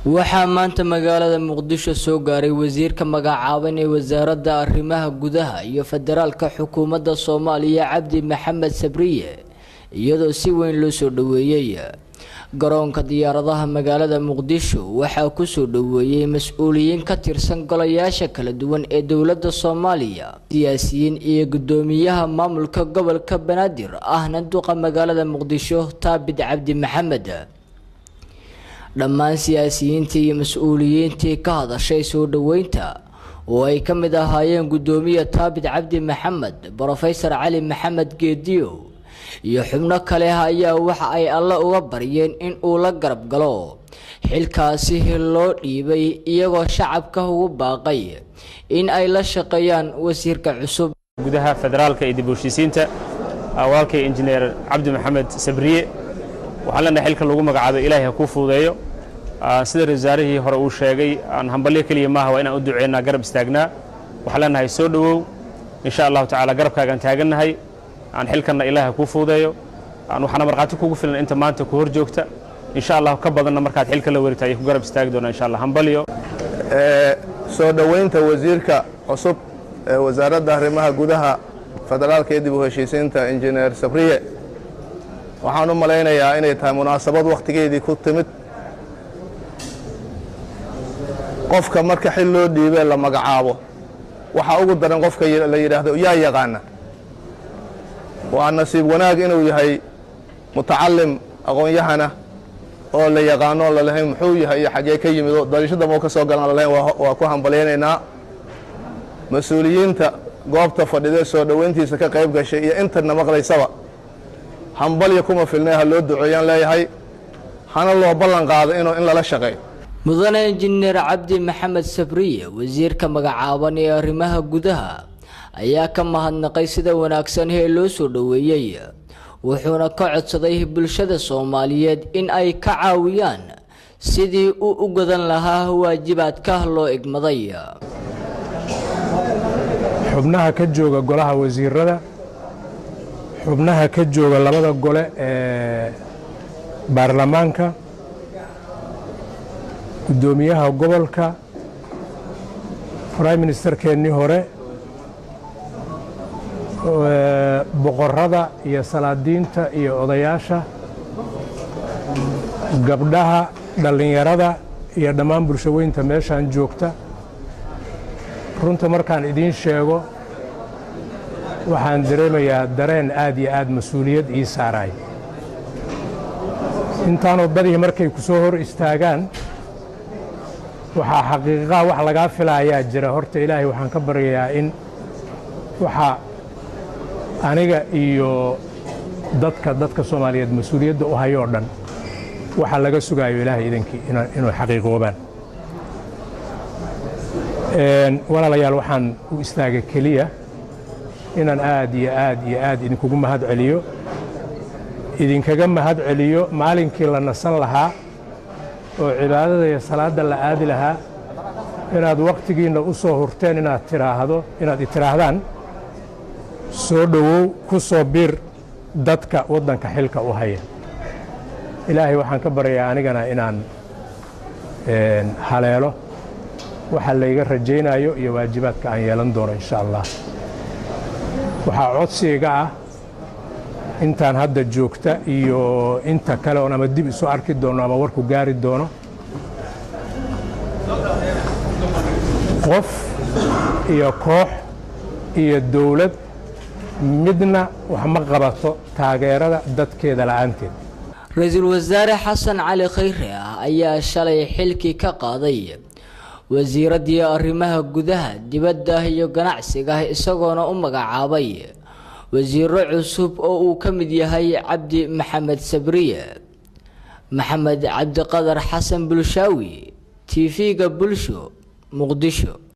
waxaa maanta magaalada Muqdisho soo gaaray wasiirka magacaaban ee wasaaradda arrimaha gudaha iyo federaalka xukuumadda Soomaaliya Cabdi Maxamed Sabriye iyadoo si weyn loo soo dhaweeyay garoonka diyaaradaha magaalada Muqdisho waxaa ku soo dhaweeyay mas'uuliyiin ka tirsan golayaasha kala duwan ee dawladda Soomaaliya siyaasiyiin iyo gudoomiyaha maamulka gobolka Banaadir ahna duqa magaalada Muqdisho Taabid Cabdi Maxamed dhammaan siyaasiyiintii iyo mas'uuliyiintii ka hadashay soo dhaweynta oo ay ka mid ahaayeen gudoomiye Taabid Cabdi Maxamed Professor Cali Maxamed Geediyo iyo xubno kale ayaa waxa ay alla uga baryeen in uu la garab galo xilkaasi loo dhiibay iyagoo shacabka ugu baaqay in ay la shaqeeyaan wasiirka cusub gudaha federaalka ee dib u heshiisiinta awaalka injineer Cabdi Maxamed Sabriye waxaan leenahay xilka lagu magacaabay Ilaahay ku fuudeeyo sida rasaarihii hore uu sheegay aan hambalyo kaliya maaha waa inaan u duceynaa garab istaagnaa waxaan leenahay soo dhawow insha Allah taala garabkaagan taaganahay aan xilkana Ilaahay ku fuudeeyo aan waxana marqaati kugu filan inta maanta ku hor joogta insha Allah ka badanna markaad xilka la wareegtay ku garab istaagi doona insha Allah hambalyo soo dhaweynta wasiirka cusub ee wasaaradda arrimaha gudaha federaalka ee dib u heshiisiinta injineer Sabriye waxaan u maleynayaa inay tahay munaasabad waqtigeedii ku timid qofka marka xil loo dhiibay la magacaabo waxa ugu daran qofka la yiraahdo yaa yaqaan waa nasiib wanaag inuu yahay mutacallim aqoon-yahana oo la yaqaano la lahayn muxuu yahay xagee ka yimid dalashada ma ka soo galan la lahayn waa ku hambaleynaynaa mas'uuliyiinta goobta fadhida soo dhaweyntiisa ka qayb gashay iyo inta maqlaysaba hambalyo kuma filnaa loo duceeyaan leeyahay hana loo ballan qaado in lala shaqeeyo mudane injineer Cabdi Maxamed Sabriye wasiirka magacaaban ee arrimaha gudaha ayaa ka mahadnaqay sida wanaagsan ee loo soo dhaweeyay wuxuuna ka codsaday bulshada Soomaaliyeed in ay ka caawiyaan sidii uu u gadan lahaa waajibaadka loo igmaday xubnaha ka jooga golaha wasiirada xubnaha ka jooga labada gole ee baarlamaanka gudoomiyaha gobolka prime minister keenni hore boqorada iyo salaadiinta iyo odayaasha gabdhaha dhalinyarada iyo dhammaan bulshaweynta meeshaan joogta runta markaan idiin sheego waxaan dareemayaa dareen aad iyo aad mas'uuliyad ii saaray intaanoo dadii markay ku soo hor istaagaan waxaa xaqiiqaa wax laga filayaa jira horta Ilaahay waxaan ka baryayaa in waxa aniga iyo dadka Soomaaliyeed mas'uuliyadda u hayo dhan waxa laga sugayo Ilaahay idinkii inuu xaqiiqoobaan walaalayaal waxaan u istaagay kaliya inaan aad iyo aad idinkugu mahad celiyo idinkaga mahad celiyo maalinkii la nasan lahaa oo cibaadada iyo salaada la aadi lahaa inaad waqtigiina u soo hurteen inaad tiraahdaan soo dhawow ku soo bir dadka wadanka xilka u haya Ilaahay waxaan ka baryaa anigana inaan haleelo waxa la iga rajaynayo iyo waajibaadka aan yeelan doono insha Allah waxa codsiga ah intaan hadda joogta iyo inta kale oo ama dib isu arki doono ama warku gaari doono qof iyo koox iyo dawlad midna wax ma qabato taageerada dadkeeda la'aanteed ra'iisul wasaare Xasan Cali Khayre ayaa shalay xilkii ka qaaday wasiiradii arrimaha gudaha dibadda iyo ganacsiga isagoona u magacaabay wasiiro cusub oo uu ka mid yahay Cabdi Maxamed Sabriye Maxamed Cabdi Qadar Xasan Bulshaawi TV-ga Bulsho Muqdisho.